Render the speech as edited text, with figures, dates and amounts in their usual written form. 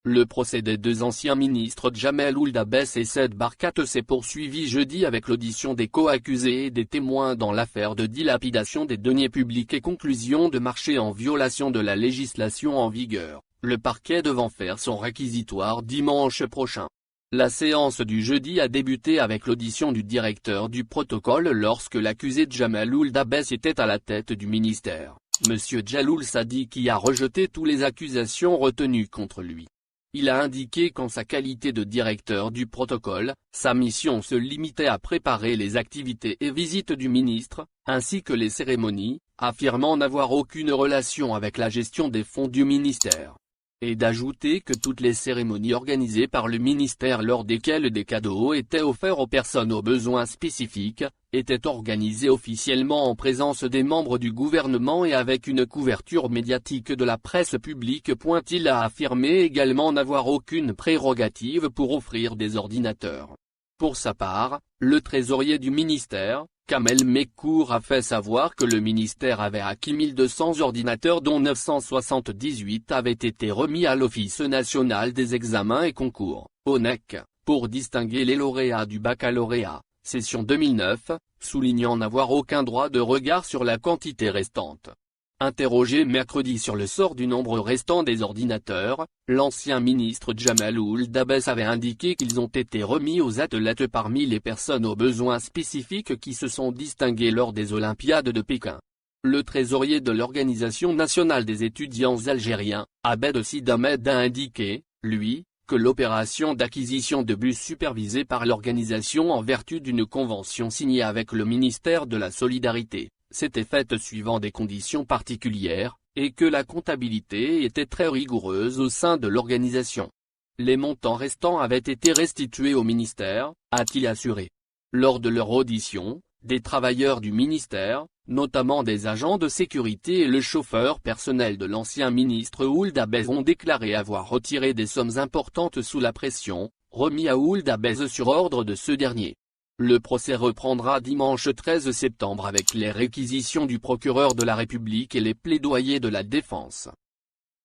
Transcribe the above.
Le procès des deux anciens ministres Jamel Ould Abbès et Said Barkat s'est poursuivi jeudi avec l'audition des co-accusés et des témoins dans l'affaire de dilapidation des deniers publics et conclusion de marché en violation de la législation en vigueur, le parquet devant faire son réquisitoire dimanche prochain. La séance du jeudi a débuté avec l'audition du directeur du protocole lorsque l'accusé Jamel Ould Abbès était à la tête du ministère, M. Djaloul Sadi, qui a rejeté toutes les accusations retenues contre lui. Il a indiqué qu'en sa qualité de directeur du protocole, sa mission se limitait à préparer les activités et visites du ministre, ainsi que les cérémonies, affirmant n'avoir aucune relation avec la gestion des fonds du ministère. Et d'ajouter que toutes les cérémonies organisées par le ministère lors desquelles des cadeaux étaient offerts aux personnes aux besoins spécifiques, étaient organisées officiellement en présence des membres du gouvernement et avec une couverture médiatique de la presse publique. Il a affirmé également n'avoir aucune prérogative pour offrir des ordinateurs. Pour sa part, le trésorier du ministère, Kamel Mekkour, a fait savoir que le ministère avait acquis 1200 ordinateurs dont 978 avaient été remis à l'Office national des examens et concours, ONEC, pour distinguer les lauréats du baccalauréat, session 2009, soulignant n'avoir aucun droit de regard sur la quantité restante. Interrogé mercredi sur le sort du nombre restant des ordinateurs, l'ancien ministre Jamel Ould Abbès avait indiqué qu'ils ont été remis aux athlètes parmi les personnes aux besoins spécifiques qui se sont distinguées lors des Olympiades de Pékin. Le trésorier de l'Organisation nationale des étudiants algériens, Abed Sid Ahmed, a indiqué, lui, que l'opération d'acquisition de bus supervisée par l'organisation en vertu d'une convention signée avec le ministère de la Solidarité s'était faite suivant des conditions particulières, et que la comptabilité était très rigoureuse au sein de l'organisation. Les montants restants avaient été restitués au ministère, a-t-il assuré. Lors de leur audition, des travailleurs du ministère, notamment des agents de sécurité et le chauffeur personnel de l'ancien ministre Ould Abbès, ont déclaré avoir retiré des sommes importantes sous la pression, remis à Ould Abbès sur ordre de ce dernier. Le procès reprendra dimanche 13 septembre avec les réquisitions du procureur de la République et les plaidoyers de la défense.